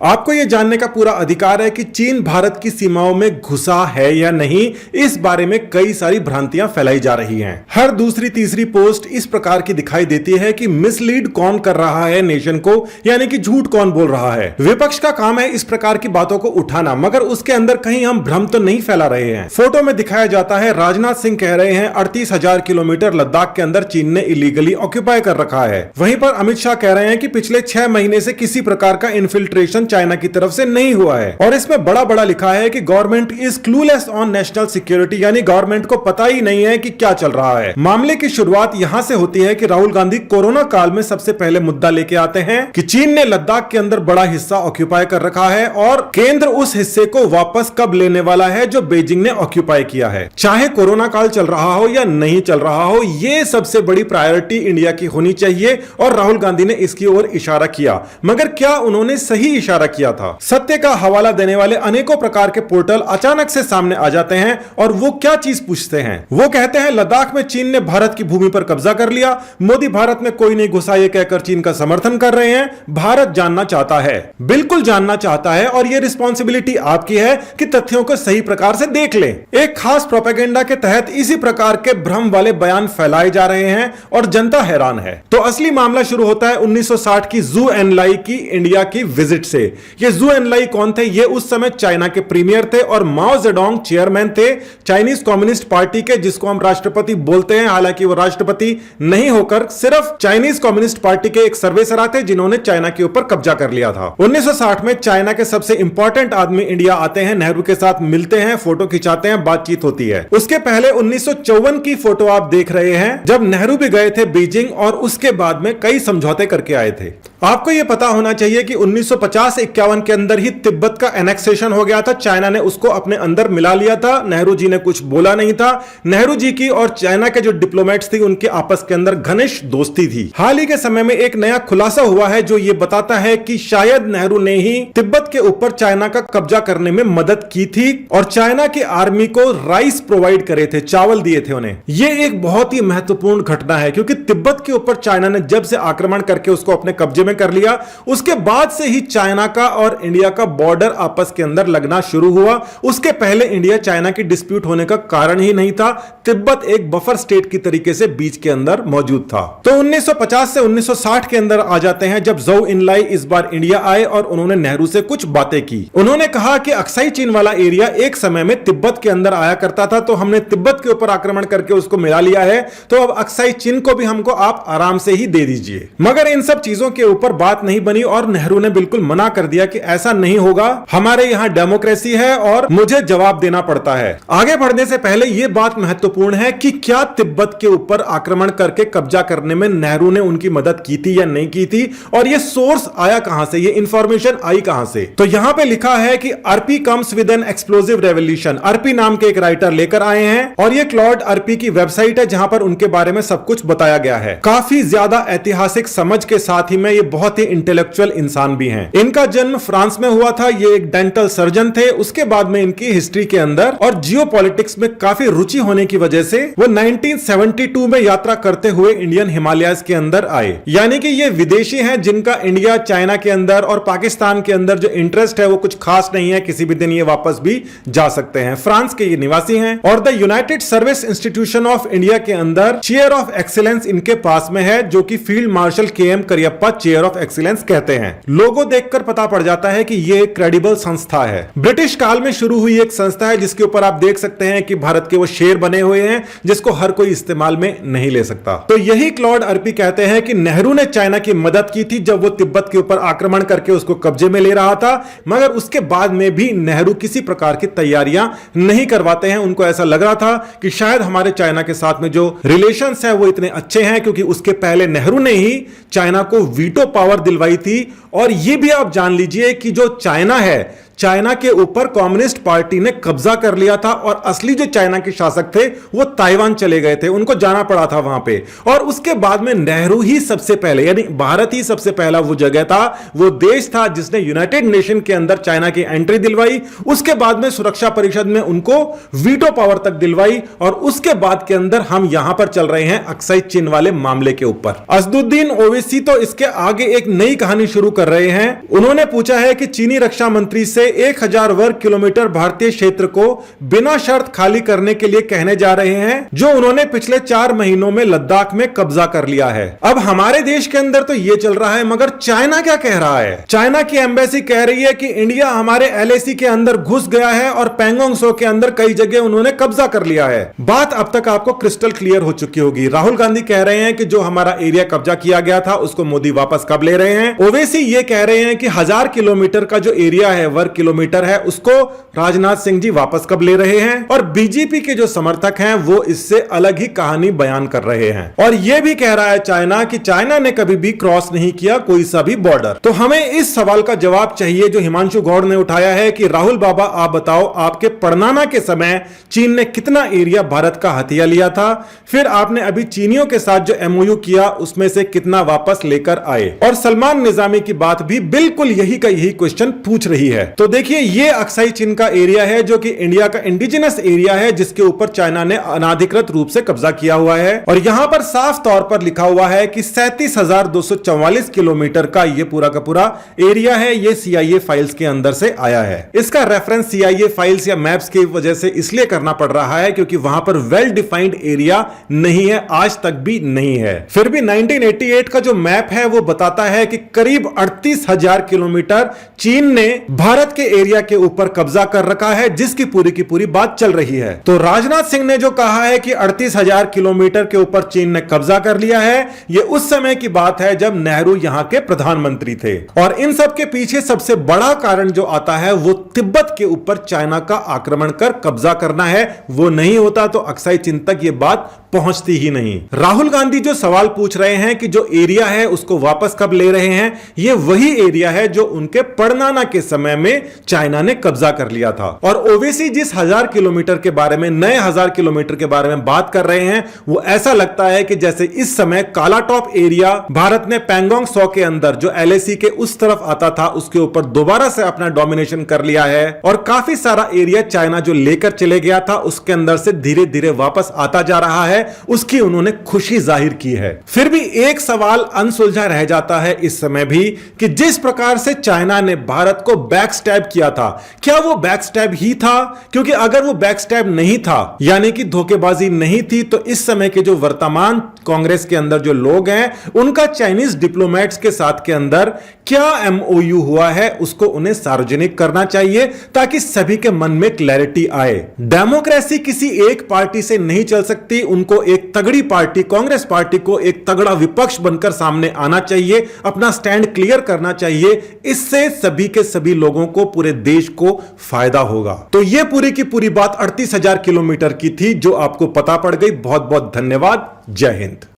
आपको यह जानने का पूरा अधिकार है कि चीन भारत की सीमाओं में घुसा है या नहीं। इस बारे में कई सारी भ्रांतियां फैलाई जा रही हैं। हर दूसरी तीसरी पोस्ट इस प्रकार की दिखाई देती है कि मिसलीड कौन कर रहा है नेशन को, यानी कि झूठ कौन बोल रहा है। विपक्ष का काम है इस प्रकार की बातों को उठाना, मगर उसके अंदर कहीं हम भ्रम तो नहीं फैला रहे हैं। फोटो में दिखाया जाता है राजनाथ सिंह कह रहे हैं 38,000 किलोमीटर लद्दाख के अंदर चीन ने इलीगली ऑक्यूपाई कर रखा है। वहीं पर अमित शाह कह रहे हैं कि पिछले 6 महीने से किसी प्रकार का इन्फिल्ट्रेशन चाइना की तरफ से नहीं हुआ है। और इसमें बड़ा बड़ा लिखा है कि government is clueless on national security, यानी गवर्नमेंट को पता ही नहीं है कि क्या चल रहा है। मामले की शुरुआत यहां से होती है कि राहुल गांधी कोरोना काल में सबसे पहले मुद्दा लेके आते हैं कि चीन ने लद्दाख के अंदर बड़ा हिस्सा ऑक्यूपाई कर रखा है और केंद्र उस हिस्से को वापस कब लेने वाला है जो बीजिंग ने ऑक्यूपाई किया है। चाहे कोरोना काल चल रहा हो या नहीं चल रहा हो, यह सबसे बड़ी प्रायोरिटी इंडिया की होनी चाहिए और राहुल गांधी ने इसकी ओर इशारा किया। मगर क्या उन्होंने सही इशारा किया था? सत्य का हवाला देने वाले अनेकों प्रकार के पोर्टल अचानक से सामने आ जाते हैं और वो क्या चीज पूछते हैं। वो कहते हैं लद्दाख में चीन ने भारत की भूमि पर कब्जा कर लिया, मोदी भारत में कोई नहीं घुसा ये कहकर चीन का समर्थन कर रहे हैं। भारत जानना चाहता है, बिल्कुल जानना चाहता है, और ये रिस्पॉन्सिबिलिटी आपकी है कि तथ्यों को सही प्रकार से देख लें। एक खास प्रोपेगेंडा के तहत इसी प्रकार के भ्रम वाले बयान फैलाए जा रहे हैं और जनता हैरान है। तो असली मामला शुरू होता है 1960 की जू एनलाई की इंडिया की विजिट से। ये जू एनलाई कौन थे? ये उस समय चाइना के प्रीमियर थे और माओ जेडोंग चेयरमैन थे चाइनीज कम्युनिस्ट पार्टी के, जिसको हम राष्ट्रपति बोलते हैं। हालांकि वो राष्ट्रपति नहीं होकर सिर्फ चाइनीज कम्युनिस्ट पार्टी के एक सर्वेसरा थे जिन्होंने चाइना के ऊपर कब्जा कर लिया था। 1960 में चाइना के सबसे इंपॉर्टेंट आदमी इंडिया आते हैं, नेहरू के साथ मिलते हैं, फोटो खिंचाते हैं, बातचीत होती है। उसके पहले 1954 की फोटो आप देख रहे हैं जब नेहरू भी गए थे बीजिंग और उसके बाद में कई समझौते करके आए थे। आपको यह पता होना चाहिए कि 1950-51 के अंदर ही तिब्बत का एनेक्सेशन हो गया था। चाइना ने उसको अपने अंदर मिला लिया था। नेहरू जी ने कुछ बोला नहीं था। नेहरू जी की और चाइना के जो डिप्लोमेट्स थे उनके आपस के अंदर घनिष्ठ दोस्ती थी। हाल ही के समय में एक नया खुलासा हुआ है जो ये बताता है कि शायद नेहरू ने ही तिब्बत के ऊपर चाइना का कब्जा करने में मदद की थी और चाइना की आर्मी को राइस प्रोवाइड करे थे, चावल दिए थे उन्हें। यह एक बहुत ही महत्वपूर्ण घटना है क्योंकि तिब्बत के ऊपर चाइना ने जब से आक्रमण करके उसको अपने कब्जे में कर लिया, उसके बाद से ही चाइना का और इंडिया का बॉर्डर आपस के अंदर लगना शुरू हुआ। उसके पहले इंडिया चाइना की डिस्प्यूट होने का कारण ही नहीं था। तिब्बत एक बफर स्टेट की तरीके से बीच के अंदर मौजूद था। तो 1950 से 1960 के अंदर आ जाते हैं जब जौ इनलाई इस बार इंडिया आए और उन्होंने नेहरू से कुछ बातें की। उन्होंने कहा कि अक्साई चीन वाला एरिया एक समय में तिब्बत के अंदर आया करता था, तो हमने तिब्बत के ऊपर आक्रमण करके उसको मिला लिया है, तो अब अक्साई चीन को भी हमको आप आराम से ही दे दीजिए। मगर इन सब चीजों के ऊपर बात नहीं बनी और नेहरू ने बिल्कुल मना कर दिया कि ऐसा नहीं होगा, हमारे यहां डेमोक्रेसी है और मुझे जवाब देना पड़ता है। आगे बढ़ने से पहले यह बात महत्वपूर्ण है कि क्या तिब्बत के ऊपर आक्रमण करके कब्जा करने में नेहरू ने उनकी मदद की थी या नहीं की थी, और यह सोर्स आया कहां से, यह इंफॉर्मेशन आई कहां से? तो यहां पे लिखा है कि अर्पी comes with an explosive revolution. अर्पी नाम के एक राइटर लेकर आए हैं और यह क्लॉड अर्पी की वेबसाइट है जहां पर उनके बारे में सब कुछ बताया गया है। काफी ज्यादा ऐतिहासिक समझ के साथ ही में ये बहुत ही इंटेलेक्चुअल इंसान भी हैं। इनका जन्म फ्रांस में हुआ था। ये एक डेंटल सर्जन थे। उसके बाद में इनकी हिस्ट्री के अंदर और जियोपॉलिटिक्स में काफी रुचि होने की वजह से वो 1972 में यात्रा करते हुए इंडियन हिमालयाज के अंदर आए। यानी कि ये विदेशी हैं जिनका इंडिया, चाइना के अंदर और पाकिस्तान के अंदर जो इंटरेस्ट है वो कुछ खास नहीं है। किसी भी दिन ये वापस भी जा सकते हैं। फ्रांस के ये निवासी हैं और the United service institution of India के अंदर चेयर ऑफ एक्सीलेंस इनके पास में है, जो कि field marshal KM Cariappa chair of excellence कहते हैं। लोगो देखकर पता पड़ जाता है कि यह एक क्रेडिबल संस्था है। ब्रिटिश काल में शुरू हुई एक संस्था है जिसके ऊपर आप देख सकते हैं कि भारत के वो शेर बने हुए हैं जिसको हर कोई इस्तेमाल में नहीं ले सकता। तो यही क्लॉड अर्पी कहते हैं कि नेहरू ने चाइना की मदद की थी जब वो तिब्बत के ऊपर आक्रमण करके उसको कब्जे में ले रहा था, मगर उसके बाद में भी नेहरू किसी प्रकार की तैयारियां नहीं करवाते हैं। उनको ऐसा लग रहा था कि शायद हमारे चाइना के साथ में जो रिलेशंस है वो इतने अच्छे हैं, क्योंकि उसके पहले नेहरू ने ही चाइना को वीटो पावर दिलवाई थी। और यह भी आप जान लीजिए कि जो चाइना है, चाइना के ऊपर कम्युनिस्ट पार्टी ने कब्जा कर लिया था और असली जो चाइना के शासक थे वो ताइवान चले गए थे, उनको जाना पड़ा था वहां पे। और उसके बाद में नेहरू ही सबसे पहले, यानी भारत ही सबसे पहला वो जगह था, वो देश था जिसने यूनाइटेड नेशन के अंदर चाइना की एंट्री दिलवाई। उसके बाद में सुरक्षा परिषद में उनको वीटो पावर तक दिलवाई और उसके बाद के अंदर हम यहां पर चल रहे हैं अक्साई चीन वाले मामले के ऊपर। असदुद्दीन ओवैसी तो इसके आगे एक नई कहानी शुरू कर रहे हैं। उन्होंने पूछा है कि चीनी रक्षा मंत्री से 1000 वर्ग किलोमीटर भारतीय क्षेत्र को बिना शर्त खाली करने के लिए कहने जा रहे हैं, जो उन्होंने पिछले 4 महीनों में लद्दाख में कब्जा कर लिया है। अब हमारे देश के अंदर तो यह चल रहा है, मगर चाइना क्या कह रहा है? चाइना की एम्बेसी कह रही है कि इंडिया हमारे LAC के अंदर घुस गया है और पैंगोंग त्सो के अंदर कई जगह उन्होंने कब्जा कर लिया है। बात अब तक आपको क्रिस्टल क्लियर हो चुकी होगी। राहुल गांधी कह रहे हैं कि जो हमारा एरिया कब्जा किया गया था उसको मोदी वापस कब ले रहे हैं। ओवैसी ये कह रहे हैं कि 1000 किलोमीटर का जो एरिया है, वर्ग किलोमीटर है, उसको राजनाथ सिंह जी वापस कब ले रहे हैं। और बीजेपी के जो समर्थक हैं वो इससे अलग ही कहानी बयान कर रहे हैं और यह भी कह रहा है चाइना कि चाइना ने कभी भी क्रॉस नहीं किया कोई सा भी बॉर्डर। तो हमें इस सवाल का जवाब चाहिए जो हिमांशु गौड़ ने उठाया है कि राहुल बाबा आप बताओ, आपके पड़नाना के समय चीन ने कितना एरिया भारत का हथिया लिया था, फिर आपने अभी चीनियों के साथ जो MOU किया उसमें से कितना वापस लेकर आए। और सलमान निजामी की बात भी बिल्कुल यही का यही क्वेश्चन पूछ रही है। तो देखिए, ये अक्साई चीन का एरिया है जो कि इंडिया का इंडिजिनस एरिया है, जिसके ऊपर चाइना ने अनाधिकृत रूप से कब्जा किया हुआ है। और यहां पर साफ तौर पर लिखा हुआ है कि 37,244 किलोमीटर का ये पूरा का पूरा एरिया है। ये CIA फाइल्स के अंदर से आया है। इसका रेफरेंस CIA फाइल्स या मैप्स की वजह से इसलिए करना पड़ रहा है क्योंकि वहां पर वेल डिफाइंड एरिया नहीं है, आज तक भी नहीं है। फिर भी 1988 का जो मैप है वो बताता है कि करीब 38,000 किलोमीटर चीन ने भारत के एरिया के ऊपर कब्जा कर रखा है, जिसकी पूरी की पूरी बात चल रही है। तो राजनाथ सिंह ने जो कहा है कि 38,000 किलोमीटर के ऊपर चीन ने कब्जा कर लिया है, यह उस समय की बात है जब नेहरू यहां के प्रधानमंत्री थे। और इन सब के पीछे सबसे बड़ा कारण जो आता है वो तिब्बत के ऊपर चाइना का आक्रमण कर कब्जा करना है। वो नहीं होता तो अक्साई चीन तक ये बात पहुंचती ही नहीं। राहुल गांधी जो सवाल पूछ रहे हैं कि जो एरिया है उसको वापस कब ले रहे हैं, ये वही एरिया है जो उनके पड़नाना के समय में चाइना ने कब्जा कर लिया था। और ओवैसी जिस 1000 किलोमीटर के बारे में, नए 1000 किलोमीटर के बारे में बात कर रहे हैं, वो ऐसा लगता है कि जैसे इस समय कालाटॉप एरिया भारत ने पैंगोंग त्सो के अंदर जो LAC के उस तरफ आता था उसके ऊपर दोबारा से अपना डोमिनेशन कर लिया है और काफी सारा एरिया चाइना जो लेकर चले गया था उसके अंदर से धीरे धीरे वापस आता जा रहा है। उसकी उन्होंने खुशी जाहिर की है। फिर भी एक सवाल अनसुलझा रह जाता है इस समय भी कि जिस प्रकार से चाइना ने भारत को बैकस्टैब किया था, क्या वो बैकस्टैब ही था? क्योंकि अगर वो बैकस्टैब नहीं था, यानी कि धोखेबाजी नहीं थी, तो इस समय के जो वर्तमान कांग्रेस के अंदर जो लोग हैं उनका चाइनीज डिप्लोमेट्स के साथ के अंदर क्या MOU हुआ है उसको उन्हें सार्वजनिक करना चाहिए ताकि सभी के मन में क्लैरिटी आए। डेमोक्रेसी किसी एक पार्टी से नहीं चल सकती, उनको एक तगड़ी पार्टी, कांग्रेस पार्टी को एक तगड़ा विपक्ष बनकर सामने आना चाहिए, अपना स्टैंड क्लियर करना चाहिए। इससे सभी के सभी लोगों को, पूरे देश को फायदा होगा। तो यह पूरी की पूरी बात 38,000 किलोमीटर की थी जो आपको पता पड़ गई। बहुत बहुत धन्यवाद। जय हिंद।